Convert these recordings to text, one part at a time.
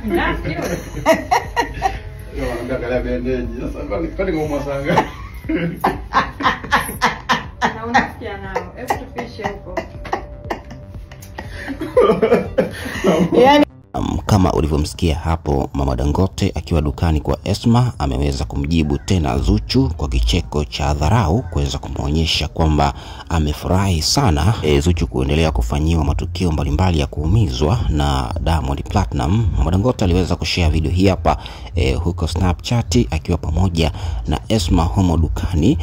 Nafsi wewe. Ndio angalia bendeji. Sasa kwani ngoma sanga. Na unasikia nao. Hebu tupishe huko. Yani kama ulivyomsikia hapo, Mama Dangote akiwa dukani kwa Esma ameweza kumjibu tena Zuchu kwa kicheko cha dharau, kuweza kumuonyesha kwamba amefurahi sana Zuchu kuendelea kufanyiwa matukio mbalimbali ya kuumizwa na Diamond Platinum. Mama Dangote aliweza kushare video hii hapa huko Snapchat akiwa pamoja na Esma humo dukani,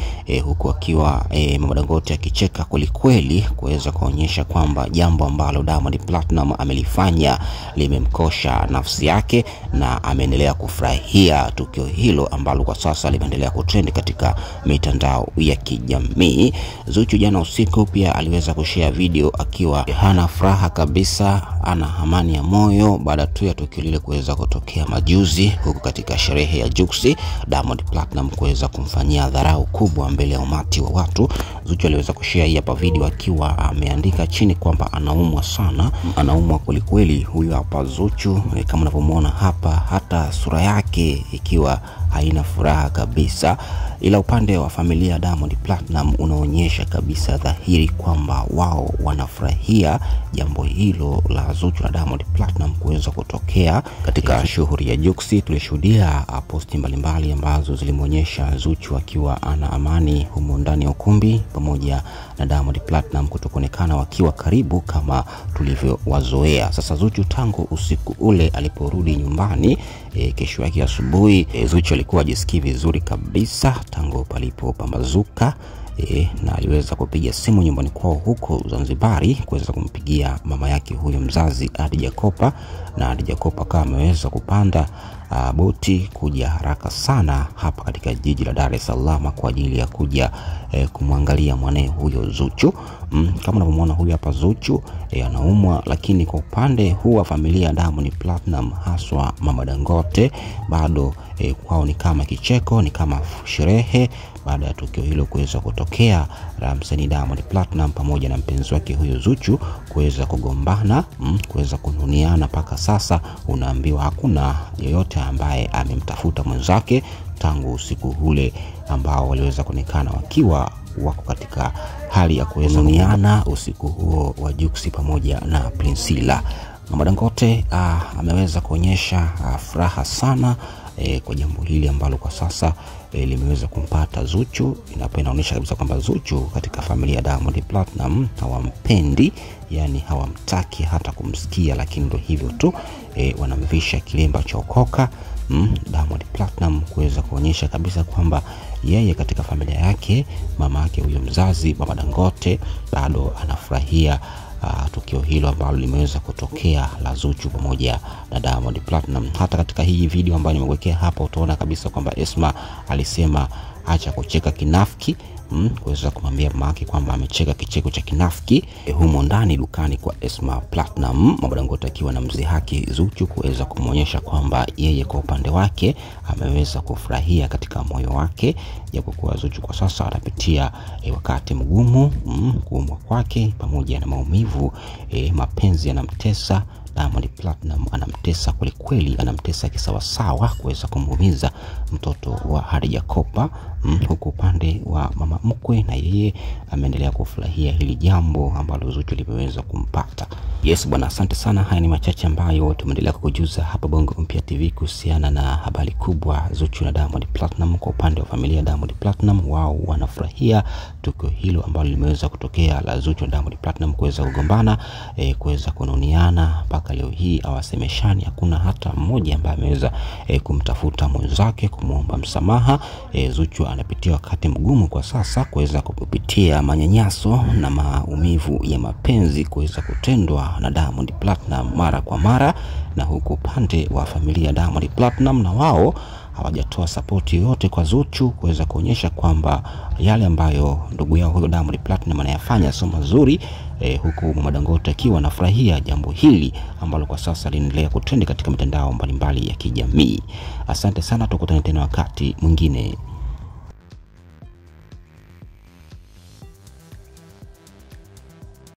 huko akiwa Mama Dangote akicheka kweli kuweza kuonyesha kwamba jambo ambalo Diamond Platinum amelifanya limemkosha nafsi yake, na ameendelea kufurahia tukio hilo ambalo kwa sasa limeendelea kutrend katika mitandao ya kijamii. Zuchu jana usiku pia aliweza kushare video akiwa hana furaha kabisa, ana amani ya moyo baada tu ya tukio lile kuweza kutokea majuzi huko katika sherehe ya Juksi, Diamond Platinum kuweza kumfanyia dharau kubwa mbele ya umati wa watu. Zuchu aliweza kushare hii hapa video akiwa ameandika chini kwamba anaumwa sana, anaumwa kweli. Huyu hapa Zuchu kama unavyomuona hapa, hata sura yake ikiwa haina furaha kabisa, ila upande wa familia Diamond Platinum unaonyesha kabisa dhahiri kwamba wao wanafurahia jambo hilo la Zuchu na Diamond Platinum kuweza kutokea katika shughuli ya Juksi. Tulishuhudia posti mbalimbali ambazo zilimuonyesha Zuchu akiwa ana amani humo ndani ya ukumbi pamoja na Diamond Platinum kutokonekana wakiwa karibu kama tulivyowazoea. Sasa Zuchu tangu usiku ule aliporudi nyumbani kesho yake asubuhi, Zuchu alikuwa hajisikii vizuri kabisa tangu palipopambazuka, na aliweza kupiga simu nyumbani kwao huko Zanzibari kuweza kumpigia mama yake huyo mzazi Hadija Kopa, na Hadija Kopa kama ameweza kupanda boti kuja haraka sana hapa katika jiji la Dar es Salaam kwa ajili ya kuja kumwangalia mwanae huyo Zuchu. Kama unavyomuona huyu hapa Zuchu anaumwa, lakini kwa upande huu wa familia Diamond Platinum haswa Mama Dangote bado kwao ni kama kicheko, ni kama sherehe baada ya tukio hilo kuweza kutokea la msanii Diamond Platinum pamoja na mpenzi wake huyo Zuchu kuweza kugombana, kuweza kununiana. Paka sasa unaambiwa hakuna yeyote ambaye amemtafuta mwenzake tangu usiku ule ambao waliweza kuonekana wakiwa wako katika hali ya kuezoniana usiku huo wa Juksi pamoja na Prinsila. Mama Dangote ameweza kuonyesha furaha sana kwa jambo hili ambalo kwa sasa limeweza kumpata Zuchu. Inaonyesha kabisa kwamba Zuchu katika familia ya Diamond Platinum hawampendi, yani hawamtaki hata kumsikia, lakini ndio hivyo tu wanamvisha kilemba cha ukoka Diamond Platinum kuweza kuonyesha kabisa kwamba yeye katika familia yake, mama yake huyo mzazi Mama Dangote bado anafurahia tukio hilo ambalo limeweza kutokea la Zuchu pamoja na Diamond Platinum. Hata katika hii video ambayo nimewekea hapa utaona kabisa kwamba Esma alisema acha kucheka kinafiki, kuweza kumwambia mama yake kwamba amecheka kicheko cha kinafiki humo ndani dukani kwa Esma Platinum. Mama Dangote akiwa na mzihaki Zuchu kuweza kumuonyesha kwamba yeye kwa upande wake ameweza kufurahia katika moyo wake, japokuwa Zuchu kwa sasa anapitia wakati mgumu, kuumwa kwake pamoja na maumivu, mapenzi yanamtesa. Diamond Platinum anamtesa kweli, anamtesa kisawasawa kuweza kumuumiza mtoto wa Hadija Kopa, huko upande wa mama mkwe na yeye ameendelea kufurahia hili jambo ambalo Zuchu limeweza kumpata. Yes bwana, asante sana. Haya ni machache ambayo tumeendelea kukujuza hapa Bongo Mpya TV kuhusiana na habari kubwa Zuchu na Diamond Platinum. Kwa upande wa familia Diamond Platinum, wao wanafurahia tukio hilo ambalo limeweza kutokea la Zuchu na Diamond Platinum kuweza kugombana, kuweza kununiana. Mpaka leo hii hawasemeshani, hakuna hata mmoja ambaye ameweza kumtafuta mwenzake kumuomba msamaha. Zuchu anapitia wakati mgumu kwa sasa, kuweza kupitia manyanyaso na maumivu ya mapenzi kuweza kutendwa na Diamond Platinum mara kwa mara, na huko upande wa familia Diamond Platinum na wao hawajatoa support yoyote kwa Zuchu kuweza kuonyesha kwamba yale ambayo ndugu yao huyo Diamond Platinum anayafanya sio mazuri, huku Mama Dangote akiwa anafurahia jambo hili ambalo kwa sasa linaendelea kutrend katika mitandao mbalimbali ya kijamii. Asante sana, tukutane tena wakati mwingine.